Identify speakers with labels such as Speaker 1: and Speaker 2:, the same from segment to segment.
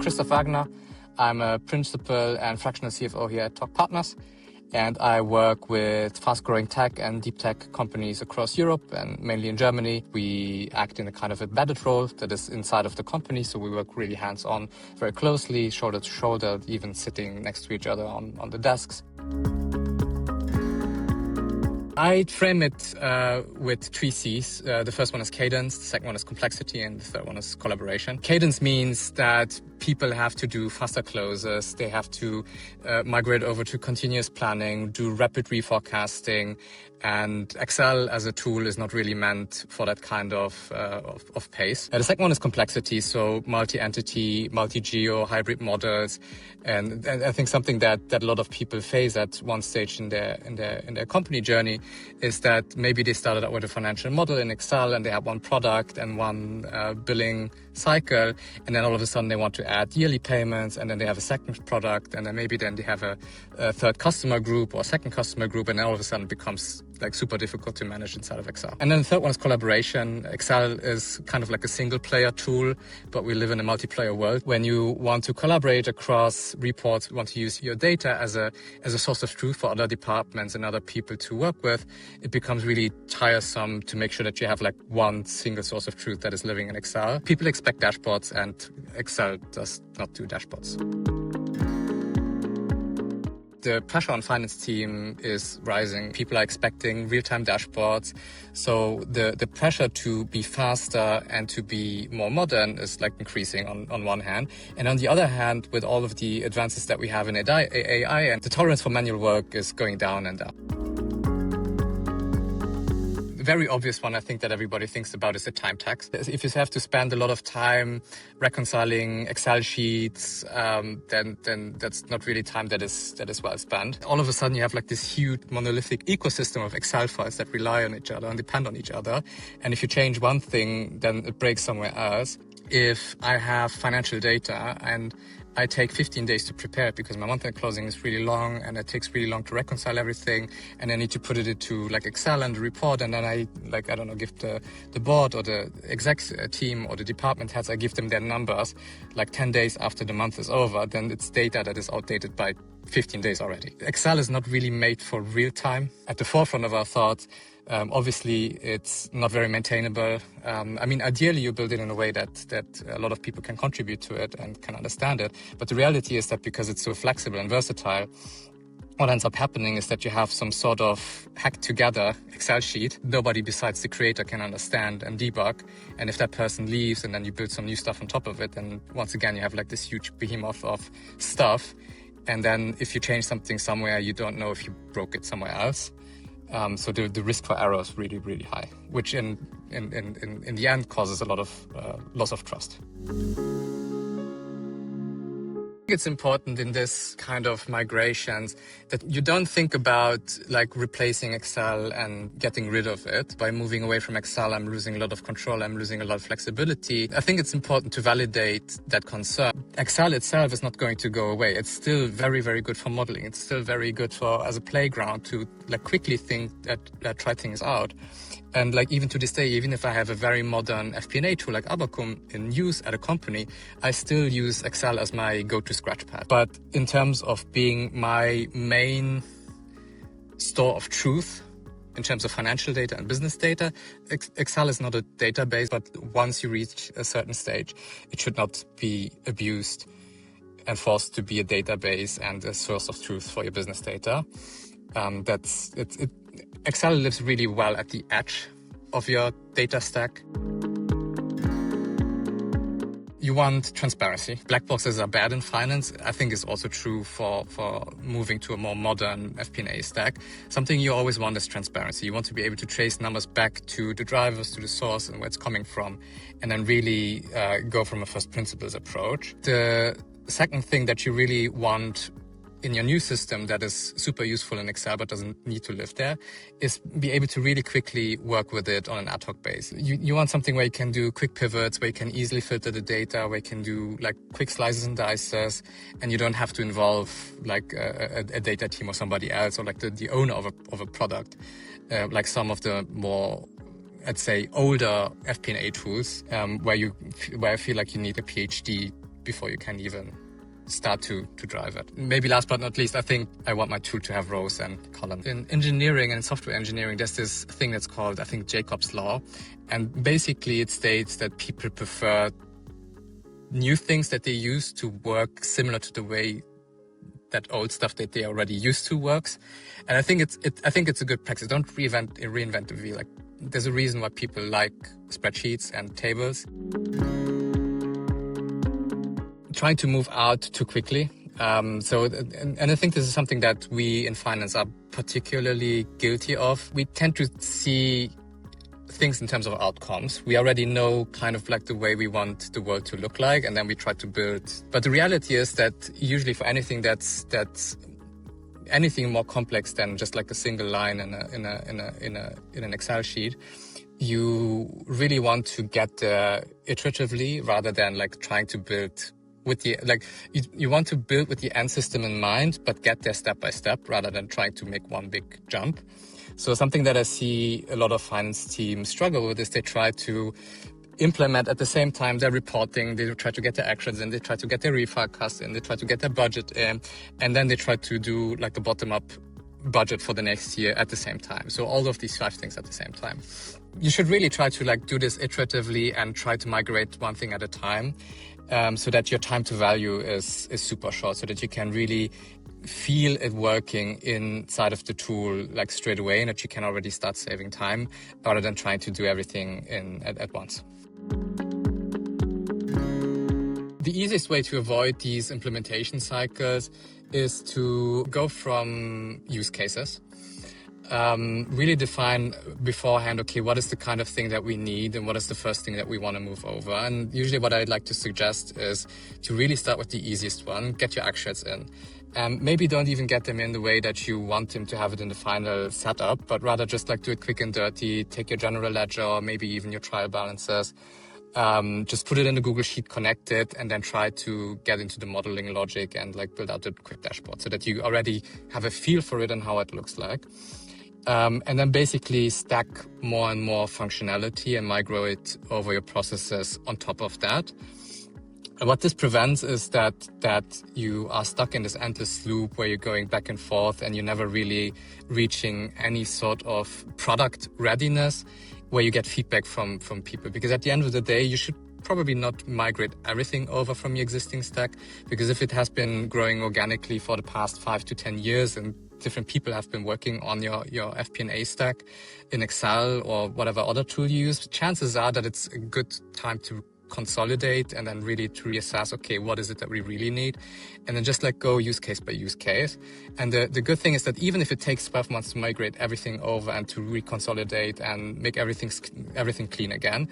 Speaker 1: Christophe Wagner. I'm a principal and fractional CFO here at torq.partners, and I work with fast-growing tech and deep tech companies across Europe and mainly in Germany. We act in a kind of embedded role that is inside of the company, so we work really hands-on, very closely, shoulder to shoulder, even sitting next to each other on the desks. I'd frame it with 3 C's. The first one is cadence, the second one is complexity, and the third one is collaboration. Cadence means that people have to do faster closes, they have to migrate over to continuous planning, do rapid reforecasting, and Excel as a tool is not really meant for that kind of pace. The second one is complexity, so multi-entity, multi-geo, hybrid models, and I think something that a lot of people face at one stage in their company journey is that maybe they started out with a financial model in Excel and they have one product and one billing cycle, and then all of a sudden they want to add yearly payments, and then they have a second product, and then maybe then they have a third customer group or a second customer group, and then all of a sudden it becomes like super difficult to manage inside of Excel. And then the third one is collaboration. Excel is kind of like a single player tool, but we live in a multiplayer world. When you want to collaborate across reports, want to use your data as a source of truth for other departments and other people to work with, it becomes really tiresome to make sure that you have like one single source of truth that is living in Excel. People expect dashboards, and Excel does not do dashboards. The pressure on finance team is rising. People are expecting real-time dashboards. So the pressure to be faster and to be more modern is like increasing on one hand. And on the other hand, with all of the advances that we have in AI, and the tolerance for manual work is going down and down. Very obvious one I think that everybody thinks about is the time tax. If you have to spend a lot of time reconciling Excel sheets, then that's not really time that is well spent. All of a sudden you have like this huge monolithic ecosystem of Excel files that rely on each other and depend on each other. And if you change one thing, then it breaks somewhere else. If I have financial data and I take 15 days to prepare it because my month-end closing is really long and it takes really long to reconcile everything, and I need to put it into like Excel and the report, and then I give the board or the exec team or the department heads, I give them their numbers like 10 days after the month is over, then it's data that is outdated by 15 days already. Excel is not really made for real time. At the forefront of our thoughts, obviously, it's not very maintainable. Ideally, you build it in a way that a lot of people can contribute to it and can understand it. But the reality is that because it's so flexible and versatile, what ends up happening is that you have some sort of hacked together Excel sheet nobody besides the creator can understand and debug. And if that person leaves and then you build some new stuff on top of it, then once again, you have like this huge behemoth of stuff. And then if you change something somewhere, you don't know if you broke it somewhere else. So the risk for error is really, really high, which in the end causes a lot of loss of trust. It's important in this kind of migrations that you don't think about like replacing Excel and getting rid of it. By moving away from Excel, I'm losing a lot of control, I'm losing a lot of flexibility. I think it's important to validate that concern. Excel itself is not going to go away. It's still very, very good for modeling. It's still very good for as a playground to like quickly think that try things out. And like even to this day, even if I have a very modern FP&A tool like Abacum in use at a company, I still use Excel as my go-to scratchpad. But in terms of being my main store of truth, in terms of financial data and business data, Excel is not a database, but once you reach a certain stage, it should not be abused and forced to be a database and a source of truth for your business data. Excel lives really well at the edge of your data stack. You want transparency. Black boxes are bad in finance. I think it's also true for moving to a more modern FP&A stack. Something you always want is transparency. You want to be able to trace numbers back to the drivers, to the source and where it's coming from, and then really go from a first principles approach. The second thing that you really want in your new system that is super useful in Excel but doesn't need to live there is be able to really quickly work with it on an ad hoc basis. You want something where you can do quick pivots, where you can easily filter the data, where you can do like quick slices and dices, and you don't have to involve like a data team or somebody else or like the owner of a product, like some of the more, I'd say, older FP&A tools, where I feel like you need a PhD before you can even start to drive it. Maybe last but not least, I think I want my tool to have rows and columns. In engineering and software engineering, there's this thing that's called, I think, Jacob's Law. And basically it states that people prefer new things that they use to work similar to the way that old stuff that they already used to works. And I think it's a good practice. Don't reinvent the wheel. Like, there's a reason why people like spreadsheets and tables. Trying to move out too quickly. And I think this is something that we in finance are particularly guilty of. We tend to see things in terms of outcomes. We already know kind of like the way we want the world to look like, and then we try to build. But the reality is that usually for anything that's anything more complex than just like a single line in an Excel sheet, you really want to get there iteratively rather than like trying to build with the, like, you want to build with the end system in mind, but get there step by step rather than trying to make one big jump. So something that I see a lot of finance teams struggle with is they try to implement at the same time their reporting, they try to get their actions in, they try to get their reforecast in, they try to get their budget in, and then they try to do like a bottom-up budget for the next year at the same time. So all of these 5 things at the same time. You should really try to like do this iteratively and try to migrate one thing at a time. So that your time to value is super short, so that you can really feel it working inside of the tool like straight away, and that you can already start saving time rather than trying to do everything at once. The easiest way to avoid these implementation cycles is to go from use cases. Really define beforehand, okay, what is the kind of thing that we need and what is the first thing that we want to move over. And usually what I'd like to suggest is to really start with the easiest one, get your actuals in. Maybe don't even get them in the way that you want them to have it in the final setup, but rather just like do it quick and dirty, take your general ledger or maybe even your trial balances. Just put it in the Google Sheet, connect it, and then try to get into the modeling logic and like build out a quick dashboard so that you already have a feel for it and how it looks like. And then basically stack more and more functionality and migrate over your processes on top of that. And what this prevents is that you are stuck in this endless loop where you're going back and forth and you're never really reaching any sort of product readiness where you get feedback from people. Because at the end of the day, you should probably not migrate everything over from your existing stack, because if it has been growing organically for the past 5 to 10 years and different people have been working on your FP&A stack in Excel or whatever other tool you use, chances are that it's a good time to consolidate and then really to reassess, okay, what is it that we really need? And then just like go use case by use case. And the good thing is that even if it takes 12 months to migrate everything over and to reconsolidate and make everything clean again,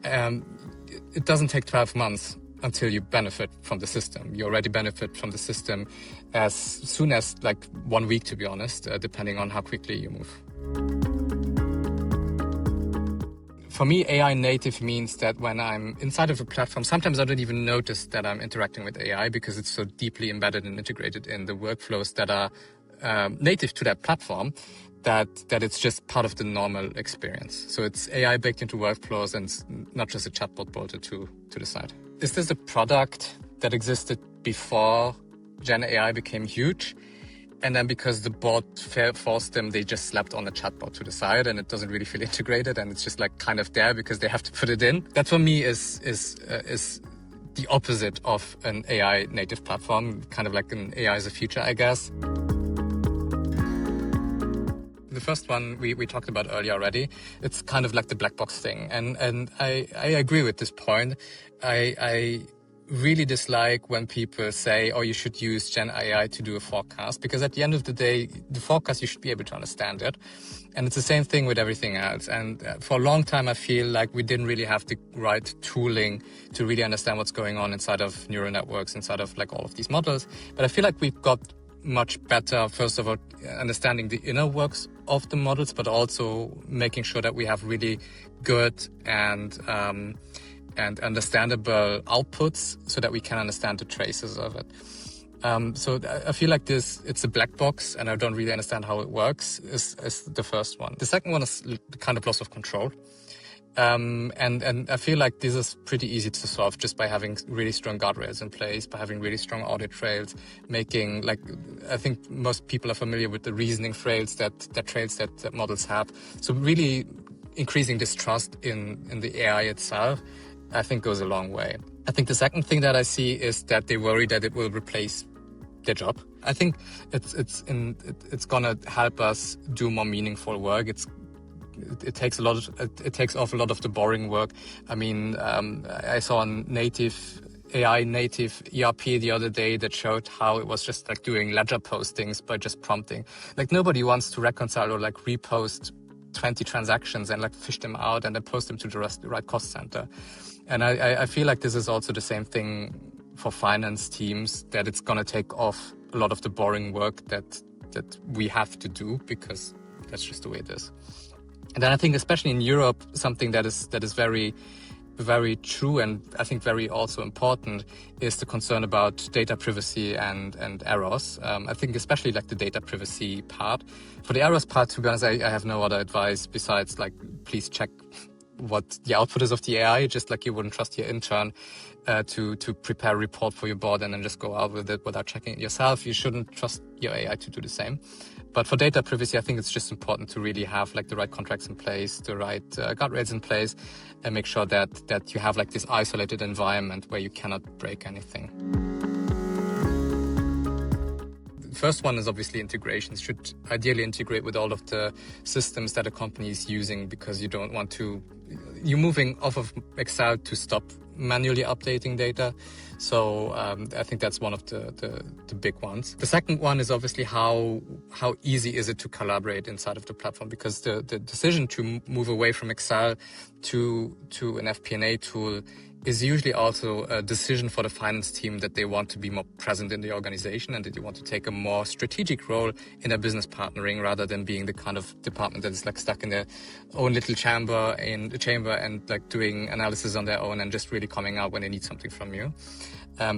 Speaker 1: it doesn't take 12 months until you benefit from the system. You already benefit from the system as soon as like 1 week, to be honest, depending on how quickly you move. For me, AI native means that when I'm inside of a platform, sometimes I don't even notice that I'm interacting with AI because it's so deeply embedded and integrated in the workflows that are native to that platform, that it's just part of the normal experience. So it's AI baked into workflows and not just a chatbot bolted to the side. Is this a product that existed before Gen AI became huge? And then because the bot forced them, they just slapped on a chatbot to the side and it doesn't really feel integrated and it's just like kind of there because they have to put it in. That for me is the opposite of an AI native platform, kind of like an AI is a future, I guess. The first one we talked about earlier already. It's kind of like the black box thing. And I agree with this point. I really dislike when people say, oh, you should use Gen AI to do a forecast, because at the end of the day, the forecast, you should be able to understand it. And it's the same thing with everything else. And for a long time, I feel like we didn't really have the right tooling to really understand what's going on inside of neural networks, inside of like all of these models. But I feel like we've got much better, first of all, understanding the inner works of the models, but also making sure that we have really good and understandable outputs so that we can understand the traces of it. So I feel like it's a black box and I don't really understand how it works is the first one. The second one is the kind of loss of control. And I feel like this is pretty easy to solve just by having really strong guardrails in place, by having really strong audit trails, making, like, I think most people are familiar with the reasoning trails that models have. So really increasing this trust in the AI itself, I think, goes a long way. I think the second thing that I see is that they worry that it will replace their job. I think it's gonna help us do more meaningful work. It takes off a lot of the boring work. I mean, I saw a AI-native ERP the other day that showed how it was just like doing ledger postings by just prompting. Like, nobody wants to reconcile or like repost 20 transactions and like fish them out and then post them to the right cost center. And I feel like this is also the same thing for finance teams, that it's going to take off a lot of the boring work that we have to do, because that's just the way it is. And then I think, especially in Europe, something that is very, very true and I think very also important is the concern about data privacy and errors. I think especially like the data privacy part. For the errors part, to be honest, I have no other advice besides like, please check what the output is of the AI, just like you wouldn't trust your intern to prepare a report for your board and then just go out with it without checking it yourself. You shouldn't trust your AI to do the same. But for data privacy, I think it's just important to really have like the right contracts in place, the right guardrails in place, and make sure that you have like this isolated environment where you cannot break anything. The first one is obviously integrations. Should ideally integrate with all of the systems that a company is using, because you don't want to, you're moving off of Excel to stop manually updating data. So I think that's one of the big ones. The second one is obviously how easy is it to collaborate inside of the platform, because the decision to move away from Excel to an FP&A tool is usually also a decision for the finance team that they want to be more present in the organization and that they want to take a more strategic role in their business partnering, rather than being the kind of department that is like stuck in their own little chamber and like doing analysis on their own and just really coming out when they need something from you.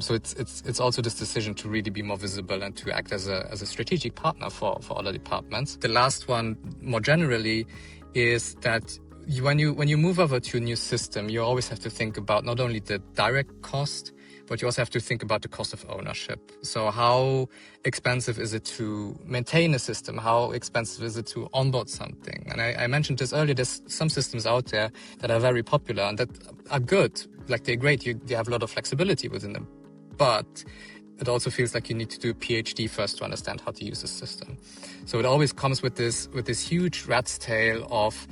Speaker 1: So it's also this decision to really be more visible and to act as a strategic partner for other departments. The last one, more generally, is that when you move over to a new system, you always have to think about not only the direct cost, but you also have to think about the cost of ownership. So how expensive is it to maintain a system? How expensive is it to onboard something? And I mentioned this earlier, there's some systems out there that are very popular and that are good. Like, they're great, they have a lot of flexibility within them. But it also feels like you need to do a PhD first to understand how to use the system. So it always comes with this huge rat's tail of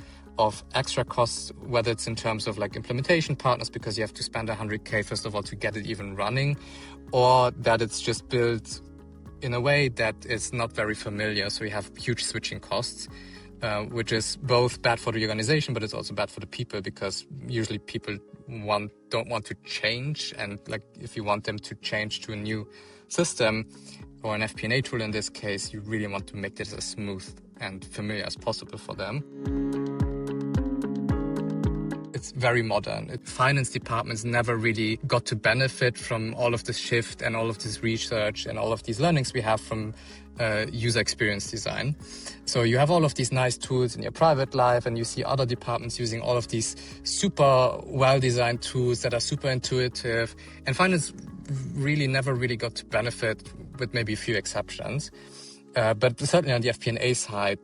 Speaker 1: extra costs, whether it's in terms of like implementation partners, because you have to spend $100K first of all to get it even running, or that it's just built in a way that is not very familiar. So you have huge switching costs, which is both bad for the organization, but it's also bad for the people, because usually people don't want to change. And like, if you want them to change to a new system or an FP&A tool in this case, you really want to make this as smooth and familiar as possible for them. It's very modern. Finance departments never really got to benefit from all of this shift and all of this research and all of these learnings we have from user experience design. So you have all of these nice tools in your private life, and you see other departments using all of these super well-designed tools that are super intuitive. And finance really never really got to benefit, with maybe a few exceptions. But certainly on the FP&A side,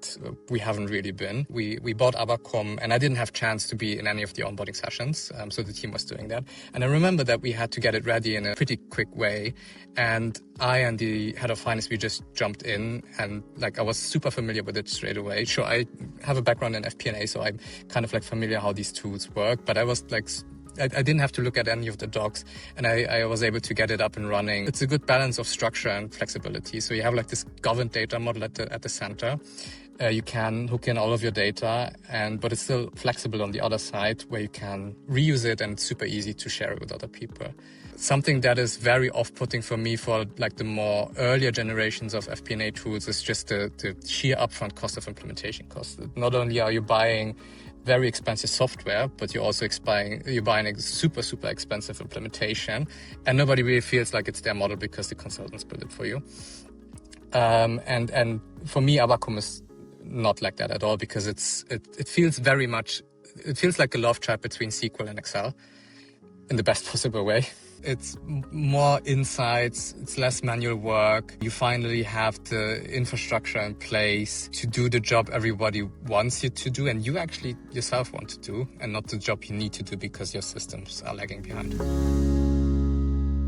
Speaker 1: we haven't really been. We bought Abacum, and I didn't have chance to be in any of the onboarding sessions, so the team was doing that. And I remember that we had to get it ready in a pretty quick way. And I and the head of finance, we just jumped in, and like, I was super familiar with it straight away. Sure, I have a background in FP&A, so I'm kind of like familiar how these tools work, but I was like, I didn't have to look at any of the docs, and I was able to get it up and running. It's a good balance of structure and flexibility. So you have like this governed data model at the center. You can hook in all of your data, but it's still flexible on the other side, where you can reuse it, and it's super easy to share it with other people. Something that is very off-putting for me for like the more earlier generations of FP&A tools is just the sheer upfront cost of implementation costs. Not only are you buying very expensive software, but you're also buying a super expensive implementation, and nobody really feels like it's their model because the consultants build it for you. And for me, Abacum is not like that at all, because it feels very much It feels like a love chat between SQL and Excel in the best possible way. It's more insights, it's less manual work. You finally have the infrastructure in place to do the job everybody wants you to do and you actually yourself want to do, and not the job you need to do because your systems are lagging behind.